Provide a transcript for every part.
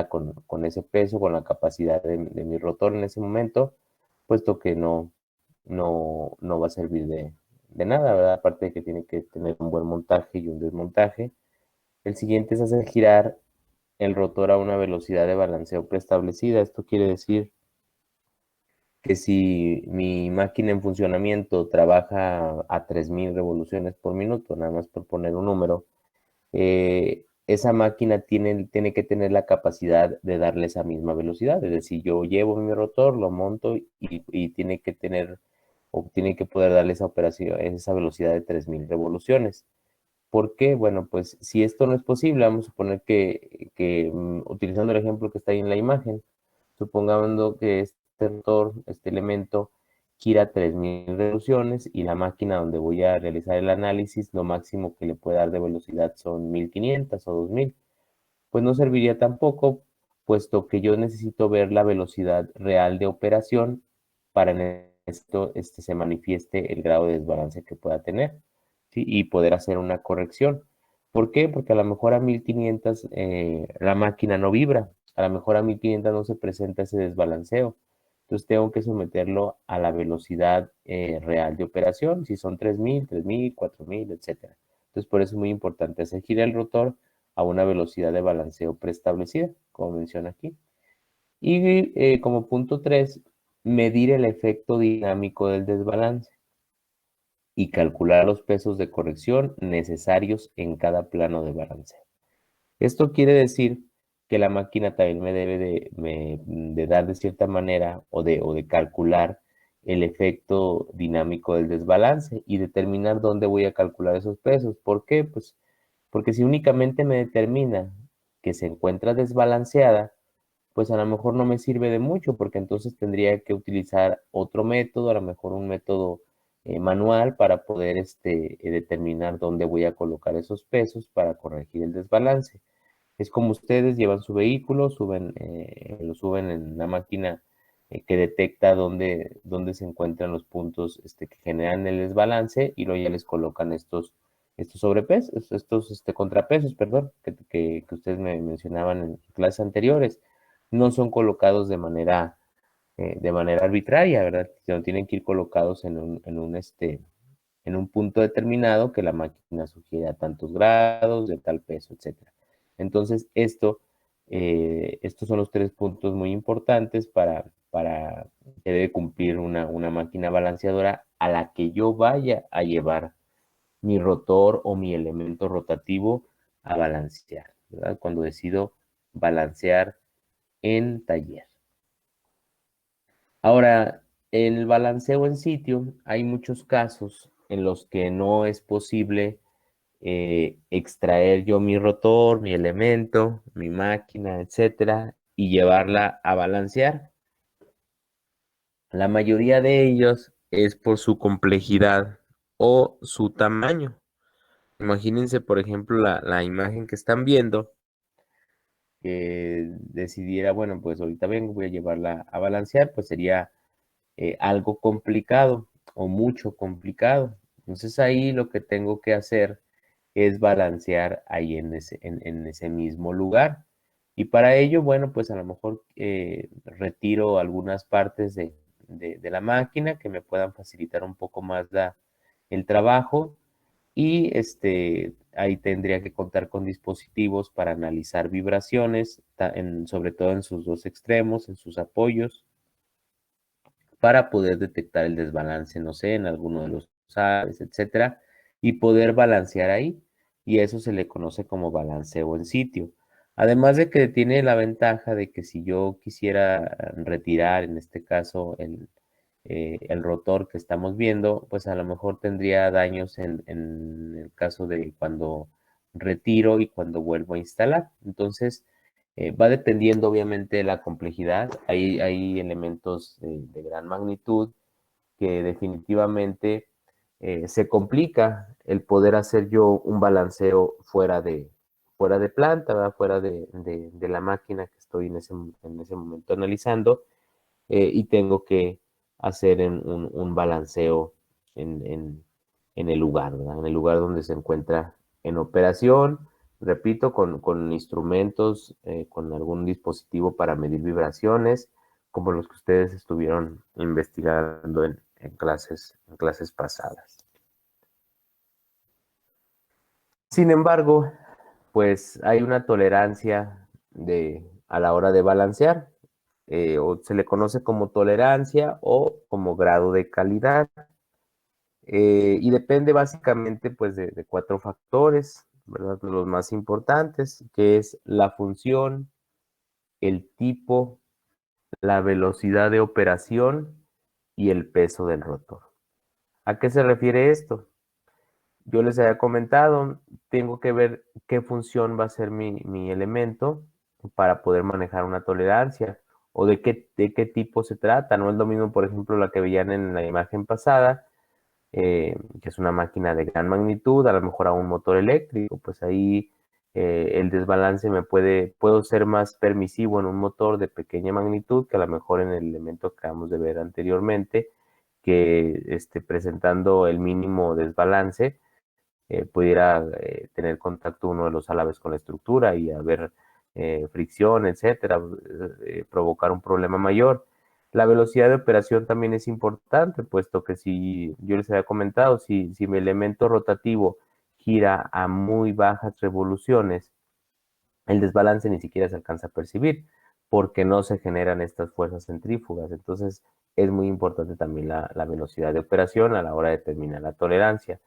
con ese peso, con la capacidad de mi rotor en ese momento, puesto que no va a servir de nada, ¿verdad? Aparte de que tiene que tener un buen montaje y un desmontaje. El siguiente es hacer girar el rotor a una velocidad de balanceo preestablecida. Esto quiere decir que si mi máquina en funcionamiento trabaja a 3000 revoluciones por minuto, nada más por poner un número, esa máquina tiene que tener la capacidad de darle esa misma velocidad. Es decir, yo llevo mi rotor, lo monto y tiene que tener o tiene que poder darle esa operación, esa velocidad de 3000 revoluciones. ¿Por qué? Bueno, pues si esto no es posible, vamos a suponer que utilizando el ejemplo que está ahí en la imagen, supongamos que este rotor, este elemento, gira 3000 revoluciones y la máquina donde voy a realizar el análisis, lo máximo que le puede dar de velocidad son 1500 o 2000. Pues no serviría tampoco, puesto que yo necesito ver la velocidad real de operación para en esto se manifieste el grado de desbalance que pueda tener, ¿sí? Y poder hacer una corrección. ¿Por qué? Porque a lo mejor a 1500 la máquina no vibra, a lo mejor a 1500 no se presenta ese desbalanceo. Entonces tengo que someterlo a la velocidad real de operación, si son 3000, 4000, etcétera. Entonces por eso es muy importante hacer girar el rotor a una velocidad de balanceo preestablecida, como menciona aquí. Y como punto 3, medir el efecto dinámico del desbalance y calcular los pesos de corrección necesarios en cada plano de balanceo. Esto quiere decir que la máquina también me debe de dar de cierta manera o de calcular el efecto dinámico del desbalance y determinar dónde voy a calcular esos pesos. ¿Por qué? Pues porque si únicamente me determina que se encuentra desbalanceada, pues a lo mejor no me sirve de mucho, porque entonces tendría que utilizar otro método, a lo mejor un método manual para poder determinar dónde voy a colocar esos pesos para corregir el desbalance. Es como ustedes llevan su vehículo, lo suben en una máquina que detecta dónde se encuentran los puntos que generan el desbalance y luego ya les colocan estos sobrepesos, estos contrapesos, perdón, que ustedes me mencionaban en clases anteriores. No son colocados de manera arbitraria, ¿verdad? Sino tienen que ir colocados en un punto determinado que la máquina sugiere a tantos grados, de tal peso, etcétera. Entonces, estos son los 3 puntos muy importantes para que debe cumplir una máquina balanceadora a la que yo vaya a llevar mi rotor o mi elemento rotativo a balancear, ¿verdad? Cuando decido balancear en taller. Ahora, en el balanceo en sitio hay muchos casos en los que no es posible extraer yo mi rotor, mi elemento, mi máquina, etcétera, y llevarla a balancear. La mayoría de ellos es por su complejidad o su tamaño. Imagínense, por ejemplo, la imagen que están viendo, que decidiera, bueno, pues ahorita vengo, voy a llevarla a balancear, pues sería algo complicado o mucho complicado. Entonces ahí lo que tengo que hacer es balancear ahí en ese mismo lugar. Y para ello, bueno, pues a lo mejor retiro algunas partes de la máquina que me puedan facilitar un poco más el trabajo y ahí tendría que contar con dispositivos para analizar vibraciones, sobre todo en sus dos extremos, en sus apoyos, para poder detectar el desbalance, no sé, en alguno de los aves, etcétera, y poder balancear ahí. Y eso se le conoce como balanceo en sitio. Además de que tiene la ventaja de que si yo quisiera retirar, en este caso, el rotor que estamos viendo, pues a lo mejor tendría daños en el caso de cuando retiro y cuando vuelvo a instalar. Entonces, va dependiendo obviamente de la complejidad. Hay elementos de gran magnitud que definitivamente se complica el poder hacer yo un balanceo fuera de planta, ¿verdad? Fuera de la máquina que estoy en ese momento analizando, y tengo que hacer un balanceo en, en, en el lugar, ¿verdad? En el lugar donde se encuentra en operación repito, con instrumentos, con algún dispositivo para medir vibraciones, como los que ustedes estuvieron investigando en clases pasadas. Sin embargo, pues hay una tolerancia a la hora de balancear, o se le conoce como tolerancia o como grado de calidad. Y depende básicamente pues de 4 factores, ¿verdad? Los más importantes, que es la función, el tipo, la velocidad de operación y el peso del rotor. ¿A qué se refiere esto? Yo les había comentado, tengo que ver qué función va a ser mi elemento para poder manejar una tolerancia o de qué tipo se trata. No es lo mismo, por ejemplo, la que veían en la imagen pasada, que es una máquina de gran magnitud, a lo mejor a un motor eléctrico, pues ahí el desbalance puedo ser más permisivo en un motor de pequeña magnitud que a lo mejor en el elemento que acabamos de ver anteriormente, que presentando el mínimo desbalance, pudiera tener contacto uno de los álabes con la estructura y haber fricción, etcétera, provocar un problema mayor. La velocidad de operación también es importante, puesto que si yo les había comentado, si mi elemento rotativo gira a muy bajas revoluciones, el desbalance ni siquiera se alcanza a percibir, porque no se generan estas fuerzas centrífugas. Entonces, es muy importante también la velocidad de operación a la hora de determinar la tolerancia.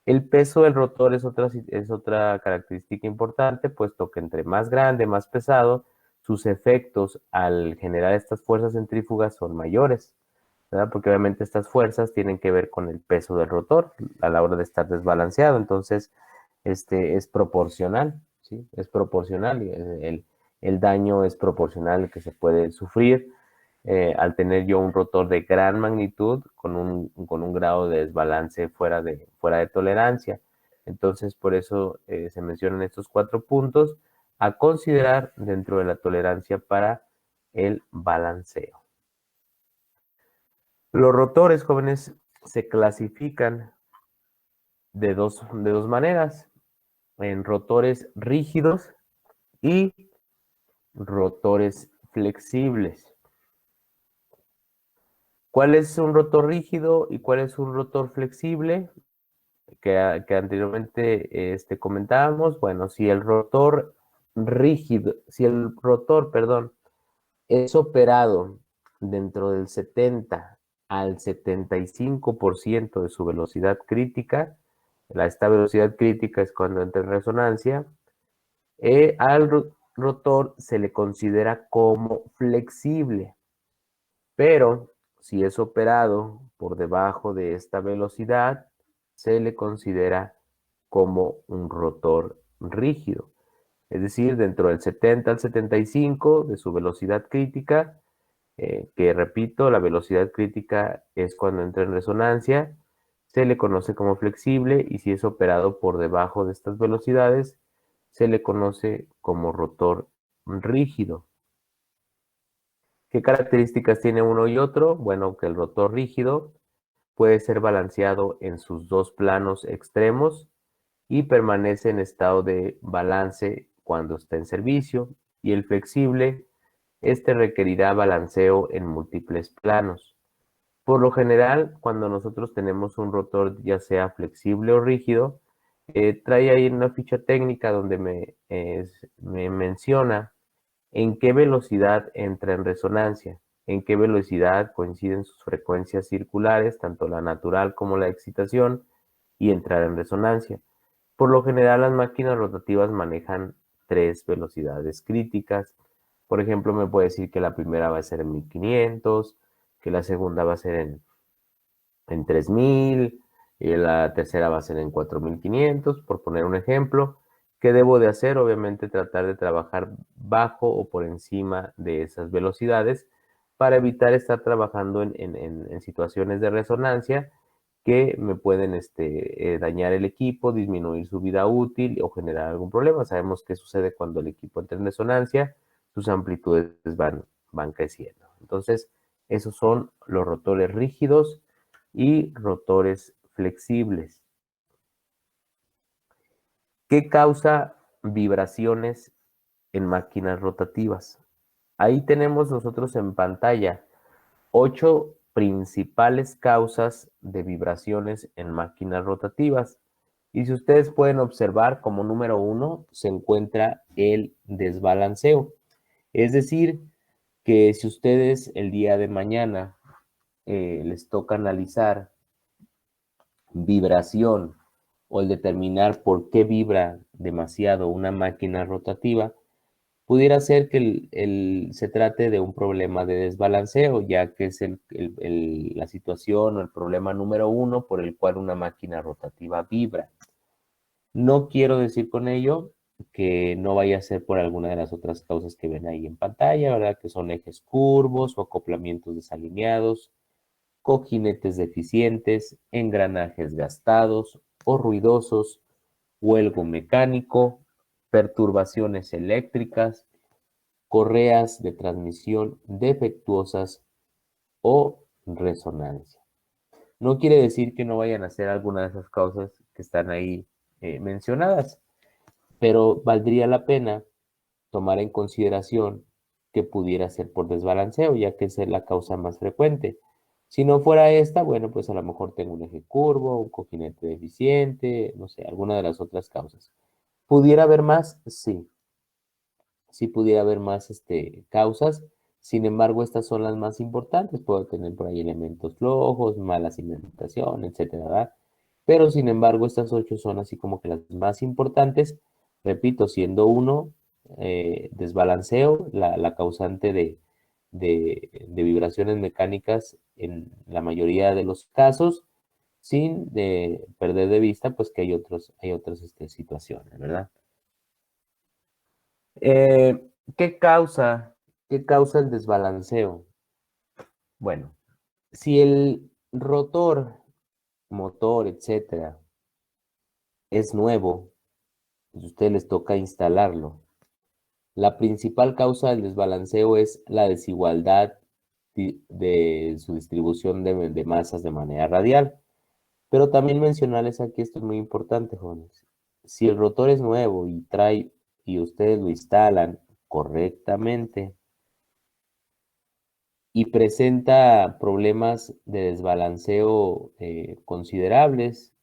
El peso del rotor es otra característica importante, puesto que entre más grande, más pesado, sus efectos al generar estas fuerzas centrífugas son mayores, ¿verdad? Porque obviamente estas fuerzas tienen que ver con el peso del rotor a la hora de estar desbalanceado, entonces es proporcional, ¿sí? Es proporcional, y el daño es proporcional que se puede sufrir al tener yo un rotor de gran magnitud con un grado de desbalance fuera de tolerancia. Entonces, por eso se mencionan estos 4 puntos a considerar dentro de la tolerancia para el balanceo. Los rotores, jóvenes, se clasifican de dos maneras, en rotores rígidos y rotores flexibles. ¿Cuál es un rotor rígido y cuál es un rotor flexible? Que anteriormente comentábamos. Bueno, si el rotor rígido, si el rotor, perdón, es operado dentro del 70 al 75% de su velocidad crítica, esta velocidad crítica es cuando entra en resonancia, al rotor se le considera como flexible, pero si es operado por debajo de esta velocidad, se le considera como un rotor rígido. Es decir, dentro del 70 al 75 de su velocidad crítica, que repito, la velocidad crítica es cuando entra en resonancia, se le conoce como flexible y si es operado por debajo de estas velocidades, se le conoce como rotor rígido. ¿Qué características tiene uno y otro? Bueno, que el rotor rígido puede ser balanceado en sus dos planos extremos y permanece en estado de balance cuando está en servicio, y el flexible, requerirá balanceo en múltiples planos. Por lo general, cuando nosotros tenemos un rotor ya sea flexible o rígido, trae ahí una ficha técnica donde me menciona en qué velocidad entra en resonancia, en qué velocidad coinciden sus frecuencias circulares, tanto la natural como la excitación, y entrar en resonancia. Por lo general, las máquinas rotativas manejan 3 velocidades críticas. Por ejemplo, me puede decir que la primera va a ser en 1500, que la segunda va a ser en 3000, y la tercera va a ser en 4500, por poner un ejemplo. ¿Qué debo de hacer? Obviamente tratar de trabajar bajo o por encima de esas velocidades para evitar estar trabajando en situaciones de resonancia que me pueden dañar el equipo, disminuir su vida útil o generar algún problema. Sabemos qué sucede cuando el equipo entra en resonancia, sus amplitudes van creciendo. Entonces, esos son los rotores rígidos y rotores flexibles. ¿Qué causa vibraciones en máquinas rotativas. Ahí tenemos nosotros en pantalla 8 principales causas de vibraciones en máquinas rotativas. Y si ustedes pueden observar, como número 1 se encuentra el desbalanceo. Es decir, que si ustedes el día de mañana les toca analizar vibración o el determinar por qué vibra demasiado una máquina rotativa, pudiera ser que se trate de un problema de desbalanceo, ya que es la situación o el problema número 1 por el cual una máquina rotativa vibra. No quiero decir con ello que no vaya a ser por alguna de las otras causas que ven ahí en pantalla, ¿verdad? Que son ejes curvos o acoplamientos desalineados, cojinetes deficientes, engranajes gastados o ruidosos, huelgo mecánico, perturbaciones eléctricas, correas de transmisión defectuosas o resonancia. No quiere decir que no vayan a ser alguna de esas causas que están ahí mencionadas, pero valdría la pena tomar en consideración que pudiera ser por desbalanceo, ya que esa es la causa más frecuente. Si no fuera esta, bueno, pues a lo mejor tengo un eje curvo, un cojinete deficiente, no sé, alguna de las otras causas. ¿Pudiera haber más? Sí, sí pudiera haber más causas. Sin embargo, estas son las más importantes. Puedo tener por ahí elementos flojos, mala cimentación, etcétera, ¿verdad? Pero sin embargo, estas 8 son así como que las más importantes. Repito, siendo uno desbalanceo, la causante de vibraciones mecánicas en la mayoría de los casos, sin perder de vista, pues que hay otras situaciones, ¿verdad? Eh, ¿qué causa, ¿Qué causa el desbalanceo? Bueno, si el rotor, motor, etcétera, es nuevo, pues a ustedes les toca instalarlo. La principal causa del desbalanceo es la desigualdad de su distribución de masas de manera radial. Pero también mencionarles aquí, esto es muy importante, jóvenes. Si el rotor es nuevo y ustedes lo instalan correctamente, y presenta problemas de desbalanceo considerables,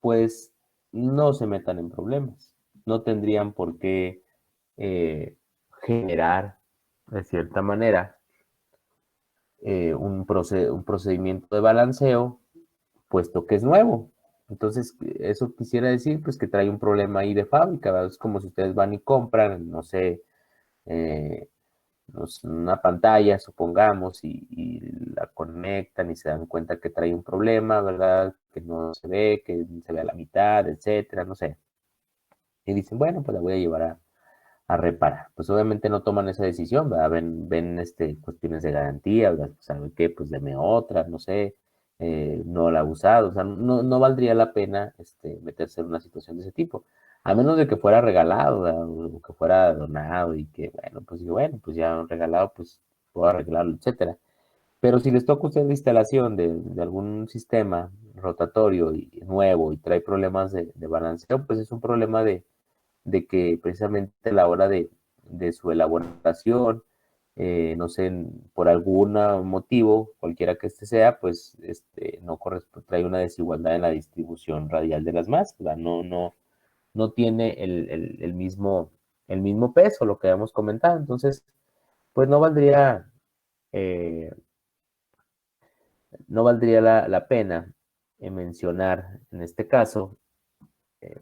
pues no se metan en problemas. No tendrían por qué generar, de cierta manera, un procedimiento de balanceo, puesto que es nuevo. Entonces, eso quisiera decir, pues, que trae un problema ahí de fábrica, ¿verdad? Es como si ustedes van y compran, no sé, eh, una pantalla, supongamos, y la conectan y se dan cuenta que trae un problema, ¿verdad? Que no se ve, que se ve a la mitad, etcétera, no sé. Y dicen, bueno, pues la voy a llevar a reparar. Pues obviamente no toman esa decisión, ¿verdad? Ven cuestiones de garantía, ¿verdad? ¿Sabe qué? Pues deme otra, no sé, no la he usado, o sea, no valdría la pena meterse en una situación de ese tipo. A menos de que fuera regalado, ¿verdad? O que fuera donado y que, bueno, pues ya regalado, pues puedo arreglarlo, etcétera. Pero si les toca a ustedes la instalación de algún sistema rotatorio nuevo y trae problemas de balanceo, pues es un problema de que precisamente a la hora de su elaboración, no sé, por algún motivo, cualquiera que este sea, pues no trae una desigualdad en la distribución radial de las masas, ¿verdad? No tiene el mismo peso, lo que habíamos comentado. Entonces, pues eh, no valdría la pena mencionar en este caso,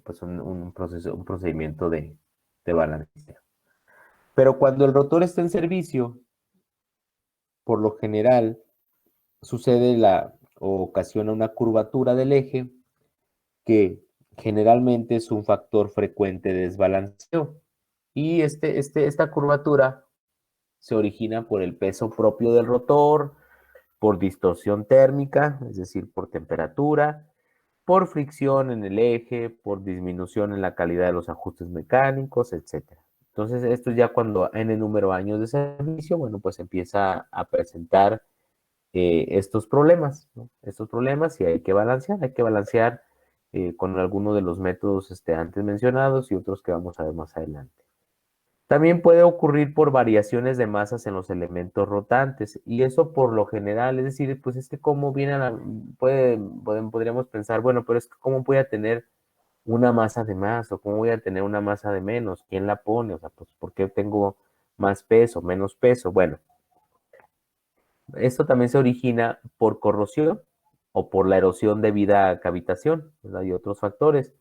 pues un procedimiento de balanceo. Pero cuando el rotor está en servicio, por lo general sucede o ocasiona una curvatura del eje que generalmente es un factor frecuente de desbalanceo. Y esta curvatura se origina por el peso propio del rotor, por distorsión térmica, es decir, por temperatura, por fricción en el eje, por disminución en la calidad de los ajustes mecánicos, etcétera. Entonces, esto ya cuando en el número de años de servicio, bueno, pues empieza a presentar estos problemas, ¿no? Estos problemas y hay que balancear con alguno de los métodos antes mencionados y otros que vamos a ver más adelante. También puede ocurrir por variaciones de masas en los elementos rotantes, y eso por lo general, es decir, pues es que cómo viene a la, podríamos pensar, bueno, pero es que cómo voy a tener una masa de más o cómo voy a tener una masa de menos, ¿quién la pone? O sea, pues ¿por qué tengo más peso, menos peso? Bueno, esto también se origina por corrosión o por la erosión debida a cavitación, ¿verdad? Y otros factores.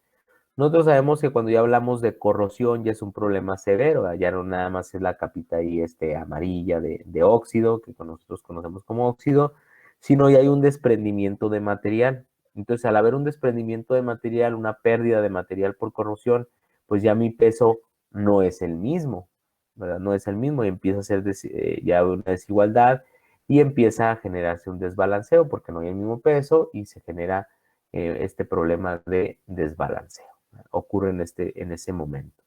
Nosotros sabemos que cuando ya hablamos de corrosión ya es un problema severo, ¿verdad? Ya no nada más es la capita ahí amarilla de óxido, que nosotros conocemos como óxido, sino ya hay un desprendimiento de material. Entonces, al haber un desprendimiento de material, una pérdida de material por corrosión, pues ya mi peso no es el mismo, ¿verdad? No es el mismo y empieza a ser ya una desigualdad y empieza a generarse un desbalanceo porque no hay el mismo peso y se genera este problema de desbalanceo. Ocurre en ese momento.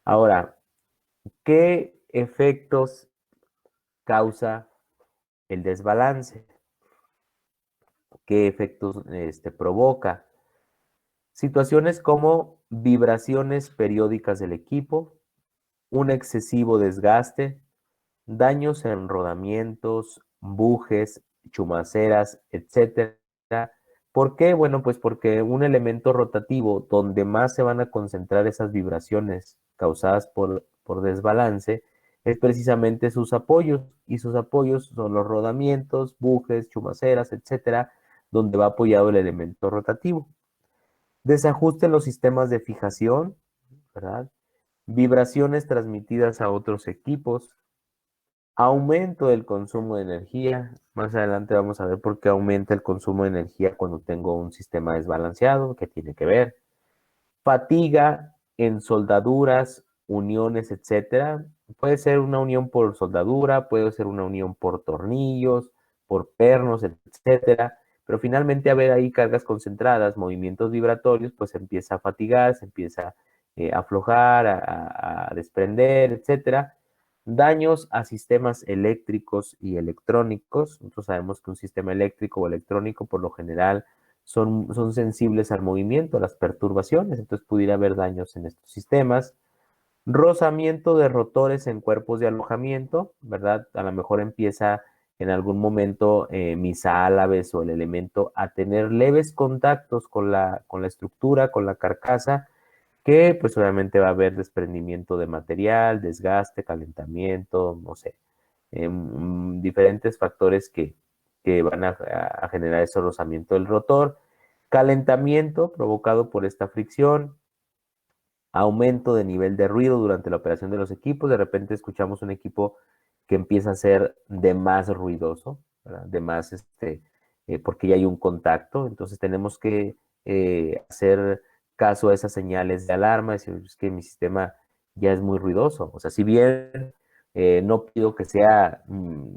Ahora, ¿qué efectos causa el desbalance? ¿Qué efectos provoca? Situaciones como vibraciones periódicas del equipo, un excesivo desgaste, daños en rodamientos, bujes, chumaceras, etcétera. ¿Por qué? Bueno, pues porque un elemento rotativo donde más se van a concentrar esas vibraciones causadas por desbalance es precisamente sus apoyos, y sus apoyos son los rodamientos, bujes, chumaceras, etcétera, donde va apoyado el elemento rotativo. Desajuste en los sistemas de fijación, ¿verdad? Vibraciones transmitidas a otros equipos, aumento del consumo de energía. Más adelante vamos a ver por qué aumenta el consumo de energía cuando tengo un sistema desbalanceado, que tiene que ver. Fatiga en soldaduras, uniones, etcétera. Puede ser una unión por soldadura, puede ser una unión por tornillos, por pernos, etcétera. Pero finalmente, a ver ahí cargas concentradas, movimientos vibratorios, pues empieza a fatigar, se empieza a aflojar, a desprender, etcétera. Daños a sistemas eléctricos y electrónicos. Nosotros sabemos que un sistema eléctrico o electrónico por lo general son sensibles al movimiento, a las perturbaciones, entonces pudiera haber daños en estos sistemas. Rozamiento de rotores en cuerpos de alojamiento, ¿verdad? A lo mejor empieza en algún momento mis álabes o el elemento a tener leves contactos con la estructura, con la carcasa, que pues obviamente va a haber desprendimiento de material, desgaste, calentamiento, no sé, diferentes factores que van a generar ese rozamiento del rotor, calentamiento provocado por esta fricción, aumento de nivel de ruido durante la operación de los equipos. De repente escuchamos un equipo que empieza a ser de más ruidoso, ¿verdad? De más, porque ya hay un contacto. Entonces tenemos que hacer caso a esas señales de alarma, decir, es que mi sistema ya es muy ruidoso. O sea, si bien no pido que sea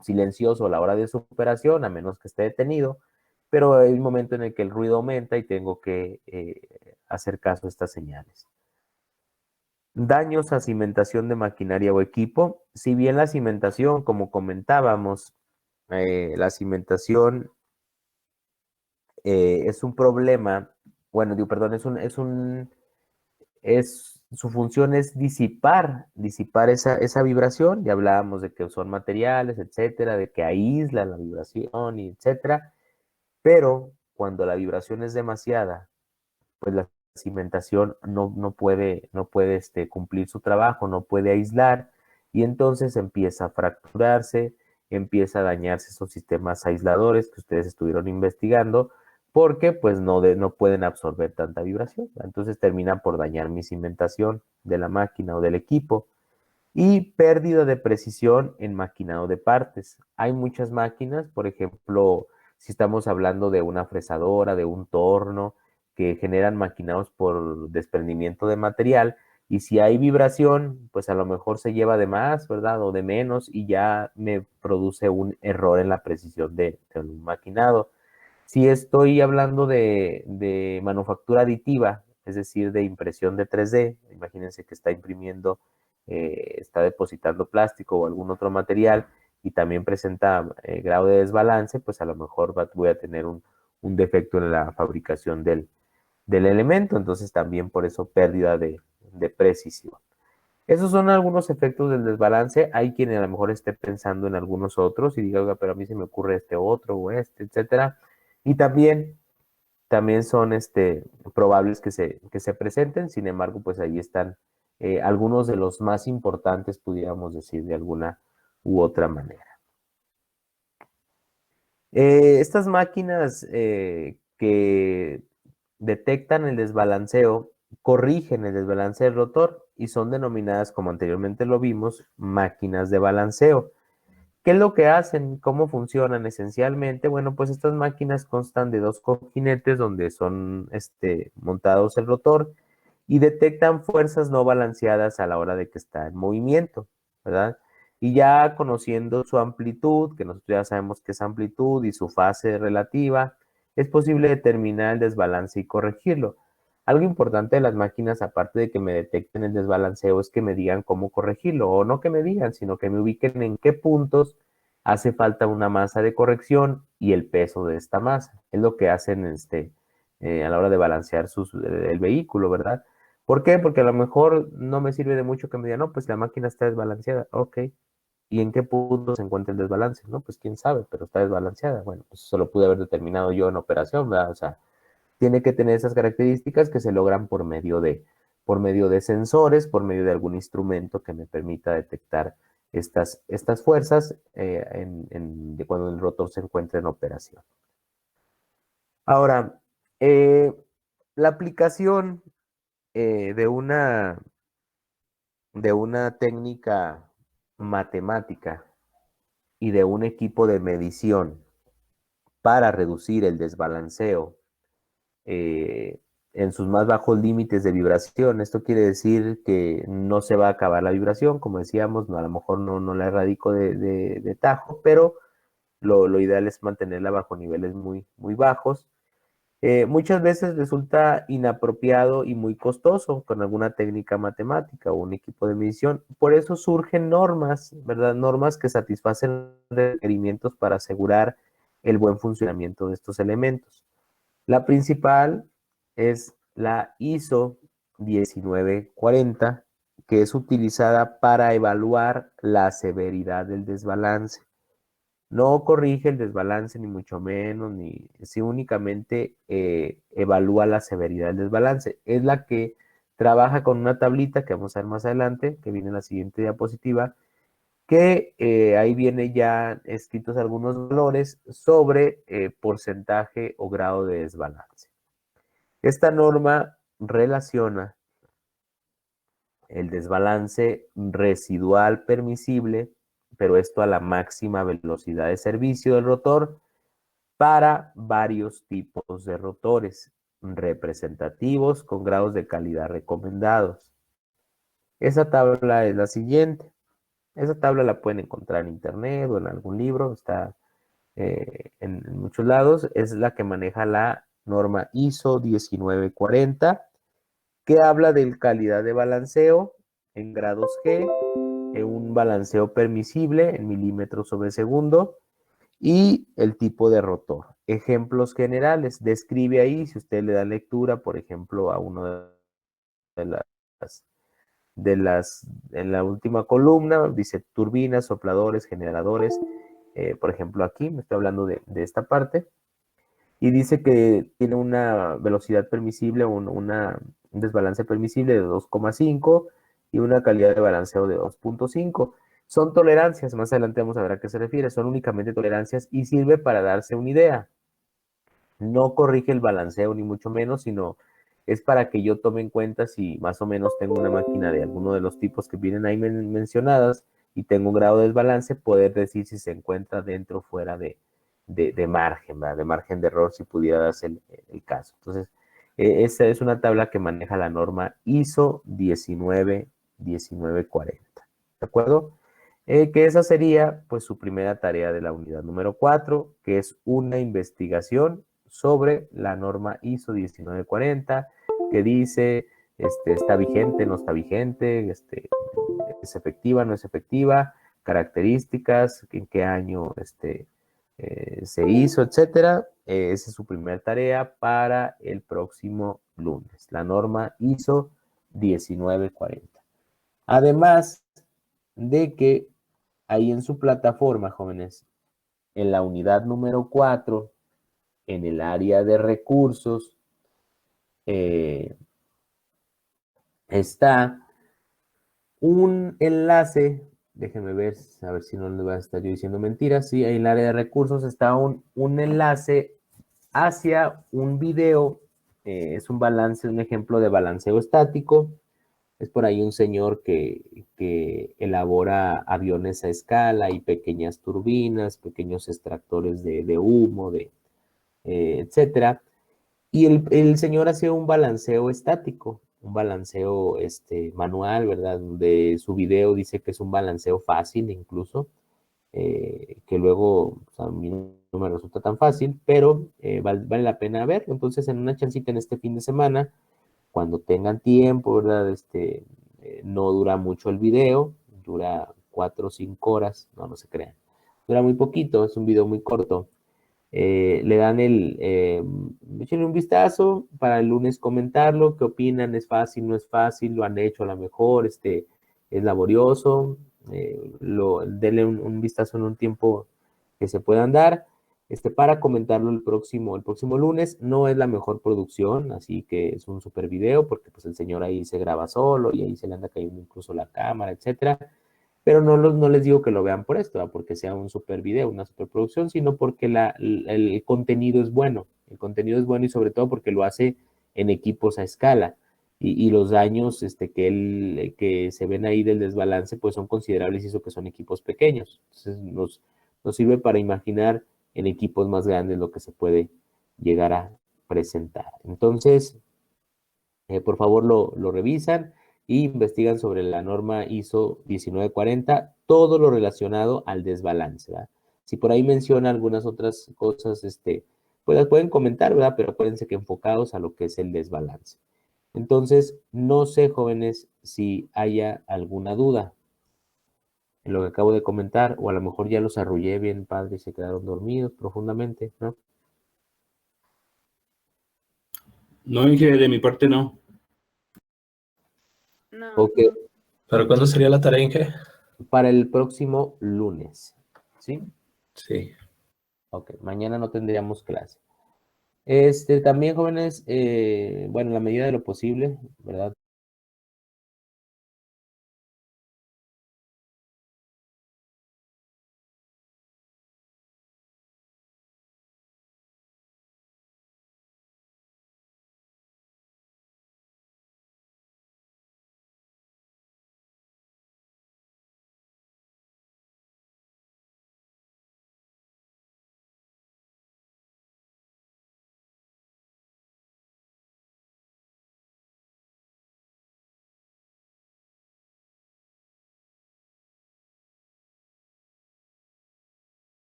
silencioso a la hora de su operación, a menos que esté detenido, pero hay un momento en el que el ruido aumenta y tengo que hacer caso a estas señales. Daños a cimentación de maquinaria o equipo. Si bien la cimentación, como comentábamos, la cimentación es un problema, bueno, digo, perdón, su función es disipar esa vibración. Ya hablábamos de que son materiales, etcétera, de que aíslan la vibración, y etcétera, pero cuando la vibración es demasiada, pues la cimentación no puede cumplir su trabajo, no puede aislar, y entonces empieza a fracturarse, empieza a dañarse esos sistemas aisladores que ustedes estuvieron investigando, porque pues no pueden absorber tanta vibración. Entonces termina por dañar mi cimentación de la máquina o del equipo. Y pérdida de precisión en maquinado de partes. Hay muchas máquinas, por ejemplo, si estamos hablando de una fresadora, de un torno, que generan maquinados por desprendimiento de material, y si hay vibración, pues a lo mejor se lleva de más, ¿verdad? O de menos, y ya me produce un error en la precisión de un maquinado. Si estoy hablando de manufactura aditiva, es decir, de impresión de 3D, imagínense que está imprimiendo, está depositando plástico o algún otro material y también presenta grado de desbalance, pues a lo mejor voy a tener un defecto en la fabricación del elemento, entonces también por eso pérdida de precisión. Esos son algunos efectos del desbalance. Hay quien a lo mejor esté pensando en algunos otros y diga, oiga, pero a mí se me ocurre este otro o este, etcétera. Y también son probables que se presenten. Sin embargo, pues ahí están algunos de los más importantes, pudiéramos decir de alguna u otra manera. Estas máquinas que detectan el desbalanceo, corrigen el desbalance del rotor y son denominadas, como anteriormente lo vimos, máquinas de balanceo. ¿Qué es lo que hacen? ¿Cómo funcionan esencialmente? Bueno, pues estas máquinas constan de dos cojinetes donde son montados el rotor y detectan fuerzas no balanceadas a la hora de que está en movimiento, ¿verdad? Y ya conociendo su amplitud, que nosotros ya sabemos que es amplitud y su fase relativa, es posible determinar el desbalance y corregirlo. Algo importante de las máquinas, aparte de que me detecten el desbalanceo, es que me digan cómo corregirlo, o no que me digan, sino que me ubiquen en qué puntos hace falta una masa de corrección y el peso de esta masa. Es lo que hacen a la hora de balancear el vehículo, ¿verdad? ¿Por qué? Porque a lo mejor no me sirve de mucho que me digan, no, pues la máquina está desbalanceada. Ok. ¿Y en qué punto se encuentra el desbalance? No, pues quién sabe, pero está desbalanceada. Bueno, pues eso lo pude haber determinado yo en operación, ¿verdad? O sea, tiene que tener esas características que se logran por medio de sensores, por medio de algún instrumento que me permita detectar estas fuerzas de cuando el rotor se encuentra en operación. Ahora, la aplicación de una técnica matemática y de un equipo de medición para reducir el desbalanceo eh, en sus más bajos límites de vibración. Esto quiere decir que no se va a acabar la vibración, como decíamos, no, a lo mejor no la erradico de tajo, pero lo ideal es mantenerla bajo niveles muy, muy bajos. Muchas veces resulta inapropiado y muy costoso con alguna técnica matemática o un equipo de medición. Por eso surgen normas, ¿verdad? Normas que satisfacen requerimientos para asegurar el buen funcionamiento de estos elementos. La principal es la ISO 1940, que es utilizada para evaluar la severidad del desbalance. No corrige el desbalance, ni mucho menos, ni si únicamente evalúa la severidad del desbalance. Es la que trabaja con una tablita que vamos a ver más adelante, que viene en la siguiente diapositiva, que ahí viene ya escritos algunos valores sobre porcentaje o grado de desbalance. Esta norma relaciona el desbalance residual permisible, pero esto a la máxima velocidad de servicio del rotor, para varios tipos de rotores representativos con grados de calidad recomendados. Esa tabla es la siguiente. Esa tabla la pueden encontrar en internet o en algún libro, está en muchos lados. Es la que maneja la norma ISO 1940, que habla de calidad de balanceo en grados G, en un balanceo permisible en milímetros sobre segundo, y el tipo de rotor. Ejemplos generales, describe ahí, si usted le da lectura, por ejemplo, a uno de en la última columna, dice turbinas, sopladores, generadores, por ejemplo, aquí me estoy hablando de esta parte, y dice que tiene una velocidad permisible, un desbalance permisible de 2,5 y una calidad de balanceo de 2,5. Son tolerancias, más adelante vamos a ver a qué se refiere, son únicamente tolerancias y sirve para darse una idea. No corrige el balanceo ni mucho menos, sino es para que yo tome en cuenta si más o menos tengo una máquina de alguno de los tipos que vienen ahí mencionadas y tengo un grado de desbalance, poder decir si se encuentra dentro o fuera de margen, ¿verdad? De margen de error, si pudiera darse el caso. Entonces, esta es una tabla que maneja la norma ISO 1940. ¿De acuerdo? Que esa sería pues su primera tarea de la unidad número 4, que es una investigación sobre la norma ISO 1940, que dice, está vigente, no está vigente, es efectiva, no es efectiva, características, en qué año se hizo, etcétera. Esa es su primera tarea para el próximo lunes, la norma ISO 1940. Además de que ahí en su plataforma, jóvenes, en la unidad número 4, en el área de recursos, está un enlace, déjenme ver, a ver si no le voy a estar yo diciendo mentiras, sí, en el área de recursos está un enlace hacia un video, es un balance, un ejemplo de balanceo estático, es por ahí un señor que elabora aviones a escala y pequeñas turbinas, pequeños extractores de humo, etcétera. Y el señor hace un balanceo estático, un balanceo manual, ¿verdad? De su video dice que es un balanceo fácil incluso, que luego pues, a mí no me resulta tan fácil, pero vale la pena verlo. Entonces, en una chancita en este fin de semana, cuando tengan tiempo, ¿verdad? No dura mucho el video, dura 4 o 5 horas, no se crean. Dura muy poquito, es un video muy corto. Le dan échenle un vistazo para el lunes comentarlo, qué opinan, es fácil, no es fácil, lo han hecho a lo mejor, es laborioso, denle un vistazo en un tiempo que se puedan dar, para comentarlo el próximo lunes. No es la mejor producción, así que es un super video, porque pues el señor ahí se graba solo y ahí se le anda cayendo incluso la cámara, etcétera. Pero no les digo que lo vean por esto, porque sea un super video, una super producción, sino porque el contenido es bueno. El contenido es bueno y sobre todo porque lo hace en equipos a escala. Y los daños que se ven ahí del desbalance, pues son considerables y eso que son equipos pequeños. Entonces nos sirve para imaginar en equipos más grandes lo que se puede llegar a presentar. Entonces, por favor, lo revisan e investigan sobre la norma ISO 1940, todo lo relacionado al desbalance, ¿verdad? Si por ahí menciona algunas otras cosas, pues las pueden comentar, ¿verdad? Pero acuérdense que enfocados a lo que es el desbalance. Entonces, no sé, jóvenes, si haya alguna duda en lo que acabo de comentar, o a lo mejor ya los arrullé bien padre y se quedaron dormidos profundamente, ¿no? No, Inge, de mi parte no. No, Ok, ¿Para cuándo sería la tarea, Inge? para el próximo lunes, ¿sí? Sí. Ok, mañana no tendríamos clase. También, jóvenes, bueno, en la medida de lo posible, ¿verdad?